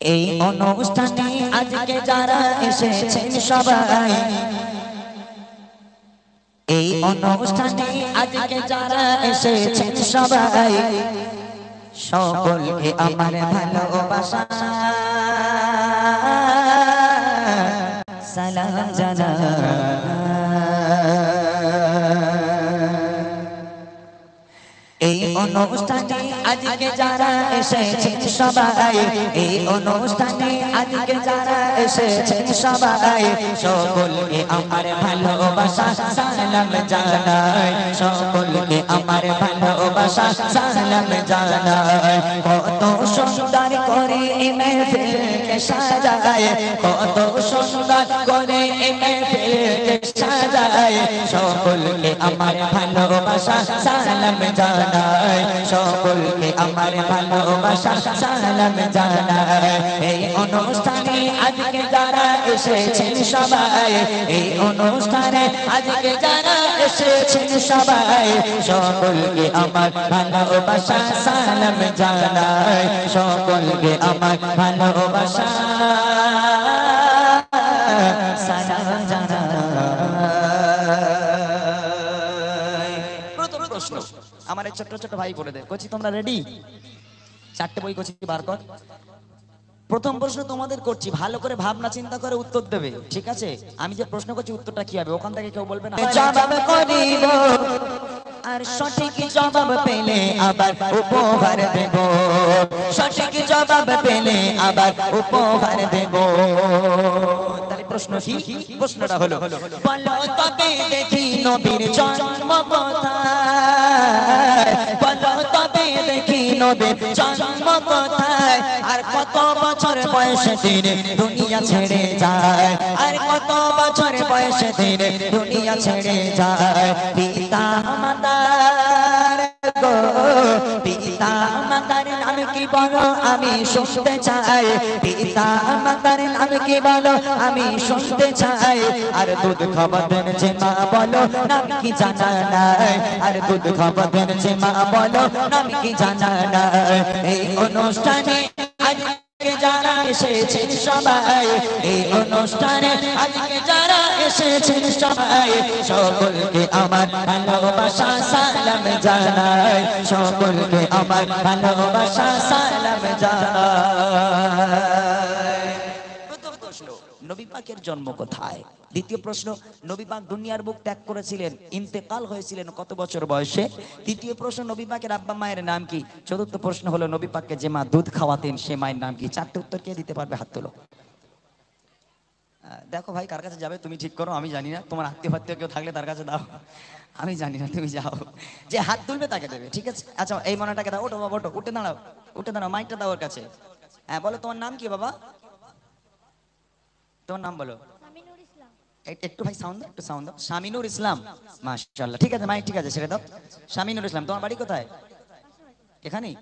এই অনুষ্ঠানে আজকে যারা এসেছেন সবাই, এই অনুষ্ঠানে আজকে যারা এসেছেন সবাই, সকলকে আমার ভালোবাসা সালাম জানাই। এই অনুষ্ঠানে আজকে যারা এসেছেন সবাই, এই অনুষ্ঠানে আজকে যারা এসেছেন সবাই, সকলকে আমার ভালোবাসা সালাম জানাই, সকলকে আমার ভালোবাসা সালাম জানাই। কত সুন্দর করে মেহফিলকে সাজায়, কত সুন্দর করে মেহফিলকে সাজায়, সকলকে আমার ভালোবাসা সালাম জানাই, সকলকে আমার ভালোবাসা সালাম জানাই। এই অনুষ্ঠানে আজকে যারা এসেছেন সবাই, এই অনুষ্ঠানে আজকে যারা এসেছেন সবাই, সকলকে আমার ভালোবাসা সালাম জানাই, সকলকে আমার ভালোবাসা সালাম জানাই। প্রথম প্রশ্ন আমার ছোট ছোট ভাই বলে দে, কচি তোমরা রেডি? চারটে বই কচি বার কর। প্রথম প্রশ্ন তোমাদের করছি, ভালো করে ভাবনা চিন্তা করে উত্তর দেবে, ঠিক আছে? আমি যে প্রশ্ন করছি উত্তরটা কি হবে ওখান থেকে কেউ বলবে না। জবাব করিব আর সঠিক জবাব পেলে আবার উপহার দেব, সঠিক জবাব পেলে আবার উপহার দেব। তাহলে প্রশ্ন কি? প্রশ্নটা হলো, বলো তবে দেখি নবীর জন্ম কোথায়, বলো তবে দেখি নবীর জন্ম কোথায়, আর কত বছর বয়সে তিনি দুনিয়া ছেড়ে যায়, আর কত বছর বয়সে তিনি দুনিয়া ছেড়ে যায়। পিতা মাতার গো, পিতা মাতার নাম কি বলো আমি শুনতে চাই, পিতা মাতার নাম কি বলো আমি শুনতে চাই। আর দুধ খাওয়াতেন যে মা বলো নাম কি জানা নাই, আর দুধ খাওয়াতেন যে মা বলো নাম কি জানা নাই। এই অনুষ্ঠানে আজকে যারা এসেছেন সবাই, এই অনুষ্ঠানে আজকে যারা এসেছেন সবাই, সকলকে আমার ভালোবাসা সালাম জানাই, সকলকে আমার ভালোবাসা সালাম জানাই। প্রথম প্রশ্ন, নবী পাকের জন্ম কোথায়? দ্বিতীয় প্রশ্ন, নবী পাক দুনিয়ার বুক ত্যাগ করেছিলেন, ইন্তেকাল হয়েছিলেন কত বছর বয়সে? তৃতীয় প্রশ্ন, নবী পাকের আব্বা মায়ের নাম কি? চতুর্থ প্রশ্ন হলো, নবী পাককে যে মা দুধ খাওয়াতেন সে মায়ের নাম কি? চারটে উত্তর কে দিতে পারবে? হাত তোলো। দেখো ভাই কার কাছে যাবে তুমি ঠিক করো, আমি জানি না। তোমার আত্মীয় ফাত্মীয় কেউ থাকলে তার কাছে দাও, আমি জানি না, তুমি যাও। যে হাত তুলবে তাকে দেবে, ঠিক আছে? আচ্ছা এই মনাটাকে দাও, ওঠো বাবা ওঠো, উঠে দাঁড়াও, উঠে দাঁড়াও, মাইকটা দাও ওর কাছে। হ্যাঁ বলো তোমার নাম কি বাবা? তোমার নাম বলো। একটু ভাই সাউন্ড দাও, একটু সাউন্ড দাও। শামিনুর ইসলাম, মাশাআল্লাহ। ঠিক আছে মাইক ঠিক আছে ছেড়ে দাও। শামিনুর ইসলাম, তোমার বাড়ি কোথায়? এখানেই,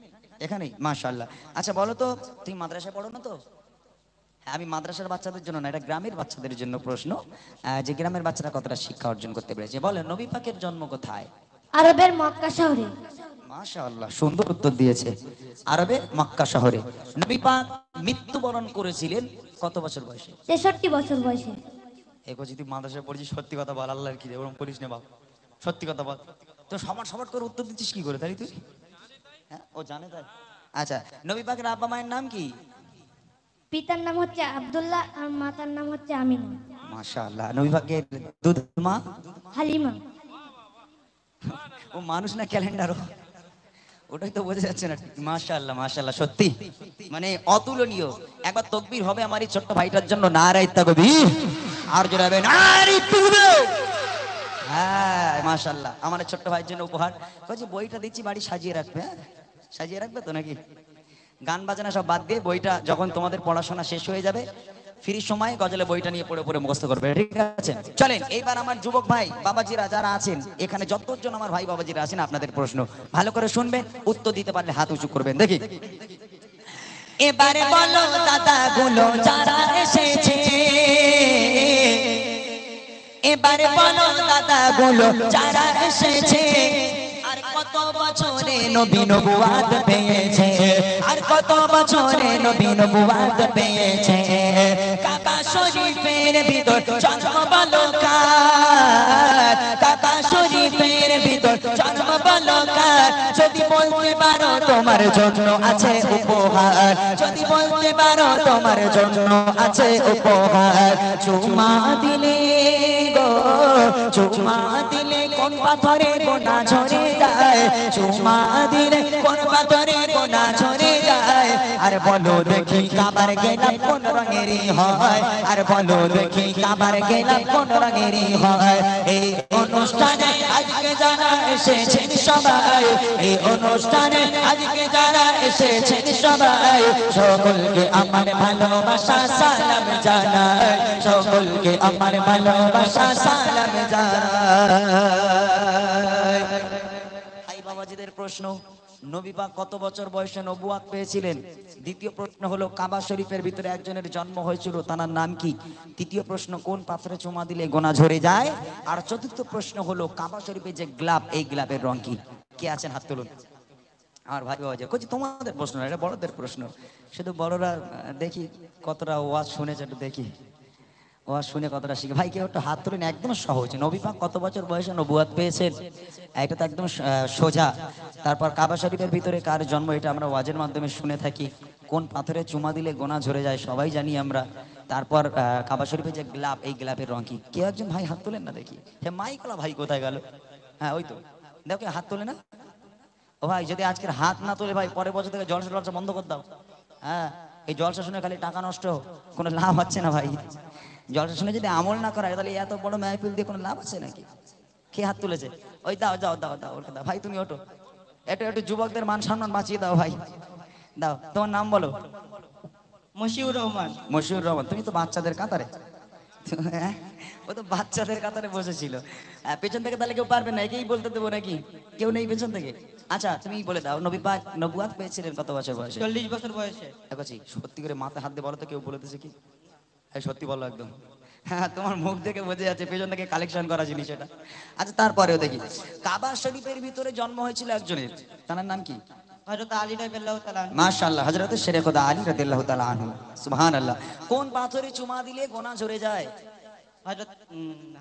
এখানেই, মাশাআল্লাহ। আচ্ছা বলো তো, তুমি মাদ্রাসায় পড়ো না তো? হ্যাঁ, আমি মাদ্রাসার বাচ্চাদের জন্য না, এটা গ্রামের বাচ্চাদের জন্য প্রশ্ন, যে গ্রামের বাচ্চারা কতটা শিক্ষা অর্জন করতে পেরেছে। বলে নবী পাকের জন্ম কোথায়? আরবের মক্কা শহরে। মাশাআল্লাহ, সুন্দর উত্তর দিয়েছে। আরবের মক্কা শহরে। নবী পাক মৃত্যুবরণ করেছিলেন কত বছর বয়সে? 63 বছর বয়সে। এগো যদি মাদ্রাসায় পড়ছিস সত্যি কথা বল, আল্লাহর কি ওরকম করিস না বাপ, সত্যি কথা বল। তো সমান সমান করে উত্তর দিচ্ছিস কি করে তাই তুই? হ্যাঁ ও জানে তাই। আচ্ছা নবী পাকের আব্বা মায়ের নাম কি? পিতার নাম হচ্ছে আব্দুল্লাহ আর মাতার নাম হচ্ছে আমিনা। মাশাআল্লাহ। নবী পাকের দুধ মা হালিমা। ও মানুষ না ক্যালেন্ডার? ওটাই তো বোঝা যাচ্ছে না। মাশাআল্লাহ মাশাআল্লাহ, সত্যি মানে অতুলনীয়। একবার তাকবীর হবে আমার এই ছোট্ট ভাইটার জন্য, নারায়ে তাকবীর। আর জোরে হবে নারায়ে তাকবীর। হ্যাঁ মাশাআল্লাহ, আমার ছোট্ট ভাইয়ের জন্য উপহার। বলছি বইটা দিচ্ছি বাড়ি সাজিয়ে রাখবে, হ্যাঁ সাজিয়ে রাখবে তো নাকি? গান বাজনা সব বাদ দিয়ে বইটা যখন তোমাদের পড়াশোনা শেষ হয়ে যাবে ফ্রি সময় গজলে বইটা নিয়ে পড়ে পড়ে মুখস্থ করবে, ঠিক আছে? চলেন এইবার আমার যুবক ভাই বাবাজিরা যারা আছেন এখানে, যতজন আমার ভাই বাবাজিরা আছেন, আপনাদের প্রশ্ন ভালো করে শুনবেন, উত্তর দিতে পারলে হাত উঁচু করবেন। দেখি এবারে বলো দাদা গুলো যারা এসেছে, এবারে বলো দাদা গুলো যারা এসেছে, আর কত বছরে নবী নবুয়াত পেয়েছে, আর কত বছরে নবী নবুয়াত পেয়েছে। কাবা শরীফের ভিতর জন্ম বালকার, কাবা শরীফের ভিতর জন্ম বালকার। যদি বলতে পারো তোমার জন্য আছে উপহার, যদি বলতে পারো তোমার জন্য আছে উপহার। চুমা দিলে গো, চুমা দিলে কোন পাথরে গোনা ঝরে যায়, চুমা দিলে কোন পাথরে গোনা ঝরে যায়। আর বলো দেখি কাবার গেলাম কোন রঙেরই হয়, আর বলো দেখি কাবার গেলাম কোন রঙেরই হয়। এই অনুষ্ঠানে আজকে যারা এসেছেন সবাই, এই অনুষ্ঠানে আজকে যারা এসেছেন সবাই, সকলকে আমার ভালোবাসা সালাম জানাই, সকলকে আমার ভালোবাসা সালাম জানাই। ভাই বাবাজিদের প্রশ্ন, নবী পাক কত বছর বয়সে নবুয়াত পেয়েছিলেন? দ্বিতীয় প্রশ্ন হলো কাবা শরীফের ভিতরে একজনের জন্ম হয়েছিল, তার নাম কি? তৃতীয় প্রশ্ন, কোন পাথরে চুমা দিলে গোনা ঝরে যায়? আর চতুর্থ প্রশ্ন হলো কাবা শরীফে যে গ্লাব, এই গ্লাবের রং কি? কে আছেন হাত তুলুন। আমার ভাই বাবা যে কইছি তোমাদের প্রশ্ন না, এটা বড়দের প্রশ্ন। শুধু বড়রা দেখি কতটা ওয়াজ শুনেছে, একটু দেখি ওয়াজ শুনে কতটা শিখে। ভাই কেউ একটু হাত তুলেন, একদম সহজ। নবী পাক কত বছর বয়সে নবুয়াত পেয়েছেন? এটা তো একদম সোজা। তারপর কাবা শরীফের ভিতরে কার জন্ম, এটা আমরা ওয়াজের মাধ্যমে শুনে থাকি। কোন পাথরে চুমা দিলে গোনা ঝরে যায়, সবাই জানি আমরা। তারপর কাবা শরীফে যে গ্লাব, এই গ্লাবের রং কি? কেউ একজন ভাই হাত তুলেন না দেখি। হে মাইকলা ভাই কোথায় গেল? হ্যাঁ ওই তো, দেখো হাত তোলে না। ও ভাই যদি আজকের হাত না তোলে ভাই, পরের বছর থেকে জলসা টলসা বন্ধ করে দাও। হ্যাঁ, এই জলসা শুনে খালি টাকা নষ্ট, কোনো লাভ হচ্ছে না ভাই। জলসা শুনে যদি আমল না করা হয়, তাহলে এত বড় মাহফিল দিয়ে কোনো লাভ আছে নাকি? কে হাত তুলেছে? ওই দাও যাও দাও দাও, ওকে দাও ভাই, তুমি ওঠো। একটু একটু যুবকদের মান সম্মান বাঁচিয়ে দাও ভাই, দাও। তোমার নাম বলো? মশিউর রহমান। মশিউর রহমান। তুমি তো বাচ্চাদের কাতারে, হ্যাঁ, ও তো বাচ্চাদের কাতারে বসেছিল। পেছন থেকে তাহলে কেউ পারবে না, একেই বলতে দেবো নাকি? কেউ নেই পেছন থেকে? আচ্ছা তুমি বলে দাও, নবী পাক নবুয়াত পেয়েছিলেন কত বছর বয়সে? 40 বছর বয়সে। দেখছি সত্যি করে মাথায় হাত দিয়ে বলো তো, কেউ বলেছে কি? এই সত্যি বলো একদম। হ্যাঁ, তোমার মুখ দেখে বোঝা যাচ্ছে পেছন থেকে কালেকশন করা জিনিস এটা। আচ্ছা তারপরেও দেখি, কাবা শরীফের ভিতরে জন্ম হয়েছিল একজনের, তার নাম কি? হযরত আলী রাদিয়াল্লাহু তাআলা। মাশাআল্লাহ, হযরত শেরে খোদা আলী রাদিয়াল্লাহু তাআলা আনহু। সুবহানাল্লাহ। কোন পাথরে চুমা দিলে গোনা ঝরে যায়? হযরত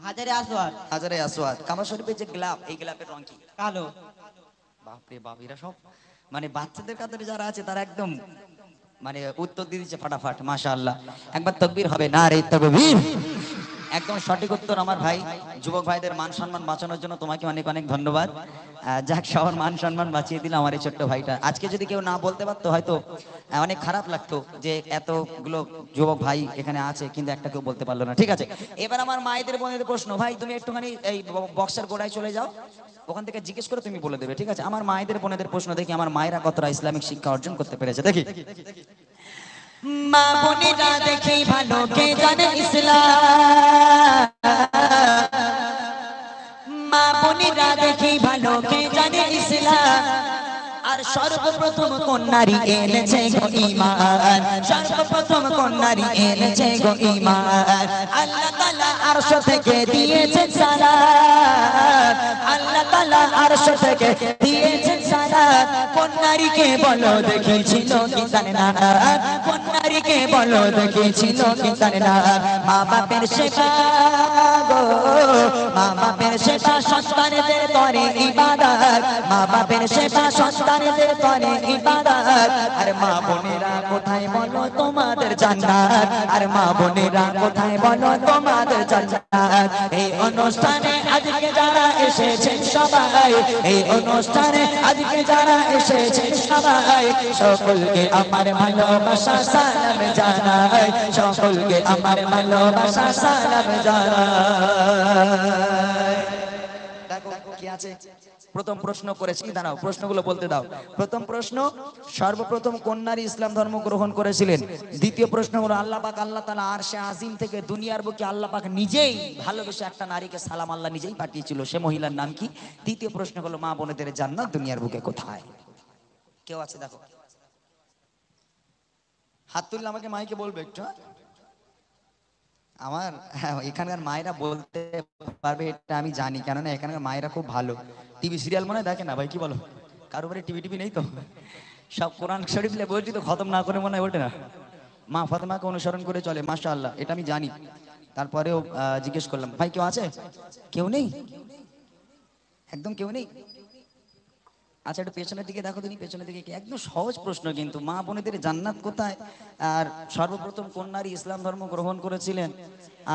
হাজারে আসওয়াদ। হাজারে আসওয়াদ। কাবা শরীফের যে গ্লাব, এই গ্লাবের রং কি? কালো। বাপরে বাপ, এরা সব মানে বাচ্চাদের কাতারে যারা আছে তারা একদম মানে উত্তর দিয়ে দিচ্ছে ফাটাফাট। মাশাআল্লাহ, একবার তাকবীর হবে, নারে তাকবীর। একদম সঠিক উত্তর আমার ভাই। যুবক ভাইদের মান সম্মান বাঁচানোর জন্য তোমাকে অনেক অনেক ধন্যবাদ। যাক, সবার মান সম্মান বাঁচিয়ে দিল আমার এই ছোট্ট ভাইটা। আজকে যদি কেউ না বলতে পারতো হয়তো অনেক খারাপ লাগতো যে এতগুলো যুবক ভাই এখানে আছে কিন্তু একটা কেউ বলতে পারলো না। ঠিক আছে, এবার আমার মায়েদের বোনেদের প্রশ্ন। ভাই তুমি একটুখানি এই বক্সের গোড়ায় চলে যাও, ওখান থেকে জিজ্ঞেস করে তুমি বলে দেবে। ঠিক আছে, আমার মায়েদের বোনেদের প্রশ্ন দেখি আমার মায়েরা কতটা ইসলামিক শিক্ষা অর্জন করতে পেরেছে দেখি। মা বোনেরা দেখি ভালো কে জানে ইসলাম, মা বোনেরা দেখি ভালো কে জানে ইসলাম। আর সর্বপ্রথম কোন নারী এনেছে গো ঈমান, সর্বপ্রথম কোন নারী এনেছে গো ঈমান। আল্লাহ তাআলা আরশ থেকে দিয়েছেন সালাত, আল্লাহ তাআলা আরশ থেকে দিয়েছেন সালাত। কোন নারীকে বলো দেখি ছিল কি জান্নাত, কোন নারীকে বলো দেখি ছিল কি জান্নাত। মা বাপের সেবা গো, মা বাপের সেবা সন্তানদের করে ইবাদত, মা বাপের সেবা সন্তানদের করে ইবাদত। আর মা বোনেরা কোথায় বলো তোমাদের জান্নাত, আর মা বোনেরা কোথায় বলো তোমাদের জান্নাত। এই অনুষ্ঠানে আজকে যারা এসেছেন সবাই, এই অনুষ্ঠানে আজকে যারা এসেছেন সবাই, সকলকে আমার ভালোবাসা সালাম জানাই, সকলকে আমার ভালোবাসা সালাম জানাই। দেখো কি আছে। প্রথম প্রশ্ন করেছি, দাঁড়াও প্রশ্নগুলো বলতে দাও। প্রথম প্রশ্ন, সর্বপ্রথম কোন নারী ইসলাম ধর্ম গ্রহণ করেছিলেন? দ্বিতীয় প্রশ্ন হলো আল্লাহ পাক আল্লাহ তাআলা আরশে আজিম থেকে দুনিয়ার বুকে আল্লাহ পাক নিজেই ভালোবেসে একটা নারীকে সালাম আল্লাহ নিজেই পাঠিয়েছিল, সে মহিলার নাম কি? তৃতীয় প্রশ্ন হলো মা বোনেদের জান্নাত দুনিয়ার বুকে কোথায়? কেউ আছে দেখো, হাত তুললে আমাকে মাইকে বলবে একটু। আমার এখানকার মায়েরা বলতে পারবে এটা আমি জানি, কেননা এখানকার মায়েরা খুব ভালো। টিভি সিরিয়াল মনে হয় দেখে না ভাই, কি বলো? কারো বাড়ি টিভি নেই তো? সব কোরআন শরীফ বলছি তো খতম না করে মনে হয় ওঠে না। মা ফাতেমাকে অনুসরণ করে চলে, মাশাআল্লাহ, এটা আমি জানি। তারপরেও জিজ্ঞেস করলাম, ভাই কেউ আছে? কেউ নেই, একদম কেউ নেই। আচ্ছা, একটু পেছনের দিকে দেখো তিনি, পেছনের দিকে কি? একদম সহজ প্রশ্ন কিন্তু, মা বোনেদের জান্নাত কোথায়? আর সর্বপ্রথম কোন নারী ইসলাম ধর্ম গ্রহণ করেছিলেন?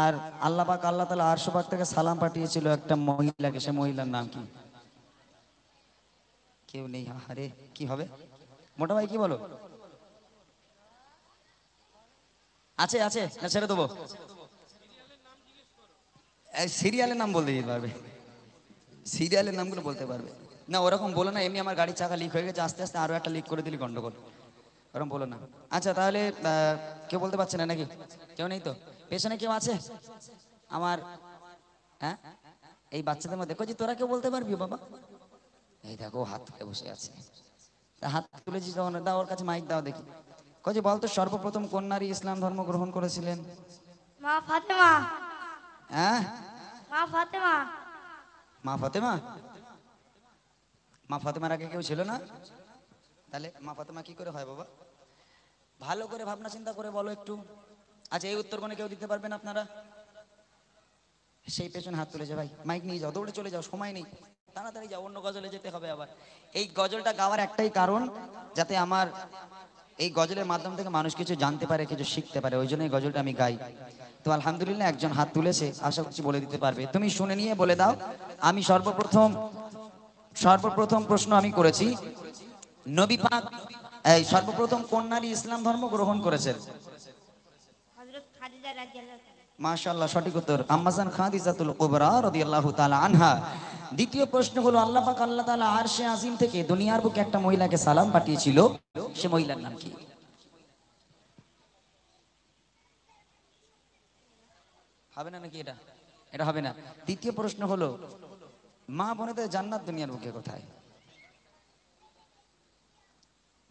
আর আল্লাহ পাক, আল্লাহ তাআলা আরশ পাক থেকে সালাম পাঠিয়েছিল একটা মহিলাকে, সে মহিলার নাম কি? কেউ নেই, আরে কি হবে? মোটা ভাই কি বলো? আছে আছে না ছেড়ে দেবো? সিরিয়ালের নাম বলতে দিতে পারবে, সিরিয়ালের নামগুলো বলতে পারবে না? ওরকম বলো না, এমনি আমার গাড়ির চাকা লিক হয়ে গেছে, আস্তে আস্তে আরো একটা লিক করে দিলি গন্ডগোল, ওরকম বলো না। আচ্ছা তাহলে কেউ বলতে পারছে না নাকি? কেউ নেই তো? পেছনে কেউ আছে আমার? হ্যাঁ, এই বাচ্চাদের মধ্যে দেখো যে, তোরা কেউ বলতে পারবি বাবা? এই দেখো হাত তুলে বসে আছে, তা হাত তুলেছিস যখন, দাও ওর কাছে মাইক দাও দেখি। কজি বলতো সর্বপ্রথম কোন নারী ইসলাম ধর্ম গ্রহণ করেছিলেন? মা ফাতেমা। হ্যাঁ, মা ফাতেমা। মা ফাতেমা। মা ফাতেমার আগে কেউ ছিল না? তাহলে মা ফাতেমা কি করে হয় বাবা? ভালো করে ভাবনা চিন্তা করে বলো একটু। আচ্ছা, এই উত্তর কোনে কেউ দিতে পারবেন আপনারা? সেই পেছনে হাত তুলেছে, ভাই মাইক নিয়ে যাও, দৌড়ে চলে যাও, সময় নেই, তাড়াতাড়ি যাও, অন্য গজলে যেতে হবে আবার। এই গজলটা গাওয়ার একটাই কারণ, যাতে আমার এই গজলের মাধ্যম থেকে মানুষ কিছু জানতে পারে, কিছু শিখতে পারে, ওই জন্য এই গজলটা আমি গাই। তো আলহামদুলিল্লাহ একজন হাত তুলেছে, আশা করছি বলে দিতে পারবে। তুমি শুনে নিয়ে বলে দাও। আমি সর্বপ্রথম প্রশ্ন আমি করেছি, নবী পাক এই সর্বপ্রথম কোন নারী ইসলাম ধর্ম গ্রহণ করেছেন? হযরত খাদিজা রাদিয়াল্লাহু তাআলা। মাশাআল্লাহ, সঠিক উত্তর, আম্মাজান খাদিজাতুল কুবরা রাদিয়াল্লাহু তাআলা আনহা। দ্বিতীয় প্রশ্ন হলো, আল্লাহ পাক আল্লাহ তাআলা আরশে আজিম থেকে দুনিয়ার বুকে একটা মহিলাকে সালাম পাঠিয়েছিল, সে মহিলার নাম কি? হবে না নাকি এটা? এটা হবে না। তৃতীয় প্রশ্ন হলো, মা বোনেদের জান্নাত দুনিয়ার বুকে কোথায়?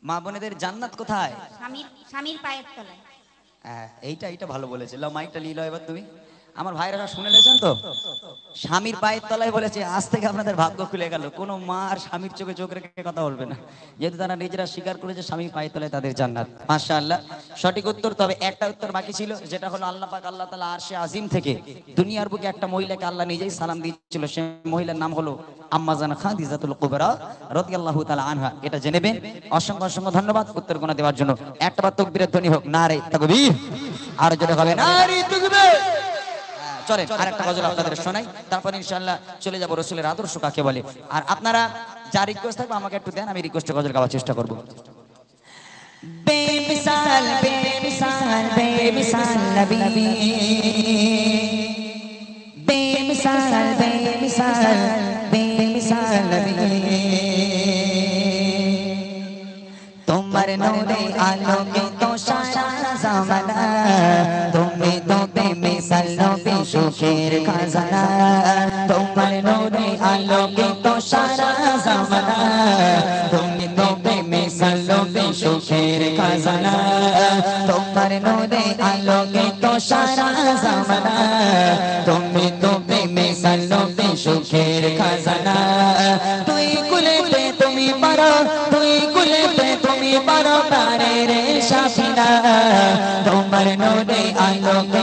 মা বোনেদের জান্নাত কোথায়? স্বামীর পায়ের তলায়। হ্যাঁ, এইটা ভালো বলেছে। লাও মাইকটা নিয়ে এবার তুমি। আমার ভাইরা শুনে নিয়েছেন তো? স্বামীর পায়ের তলায় বলেছে। আজ থেকে আপনাদের ভাগ্য খুলে গেল, কোনো মা আর স্বামীর চোখে চোখ রেখে কথা বলবে না, যেহেতু তারা নিজেরা স্বীকার করেছে স্বামীর পায়ের তলায় তাদের জান্নাত। মাশাআল্লাহ, সঠিক উত্তর। তবে একটা উত্তর বাকি ছিল, যেটা হলো আল্লাহ পাক আল্লাহ তাআলা আরশে আজিম থেকে দুনিয়ার বুকে একটা মহিলাকে আল্লাহ নিজেই সালাম দিয়েছিল, সেই মহিলার নাম হলো আম্মাজান খাদিজাতুল কুবরা রাদিয়াল্লাহু তাআলা আনহা। এটা জেনেবেন। অসংখ্য অসংখ্য ধন্যবাদ উত্তর গোনা দেওয়ার জন্য। একবার তাকবীরের ধ্বনি হোক, নারে তাকবীর। আর জোরে হবে নারে তাকবীর। চলেন আরেকটা গজল আপনাদের শোনাই, তারপর ইনশাআল্লাহ চলে যাব রাসূলের আদর্শ কাকে বলে। আর আপনারা যা রিকোয়েস্ট থাকবে আমাকে একটু দেন, আমি রিকোয়েস্টে গজল গাওয়ার চেষ্টা করব। বেমিসাল বেমিসাল বেমিসাল নবী, বেমিসাল বেমিসাল বেমিসাল নবী, তোমার নূরে আলোকিত সারা জামানা, তুমি তো বেমিসাল নবী সুখের খাজানা, তোমার নূরে আলোকিত সারা জামানা, তুমি তো বেমিসাল নবী সুখের খাজানা, তোমার নূরে আলোকিত সারা জামানা, তুমি তো বেমিসাল নবী সুখের খাজানা, তুই কুলেতে তুমি পারো, তুই কুলেতে তুমি পারো প্রাণের সাফিনা, তোমার নূরে আলোকিত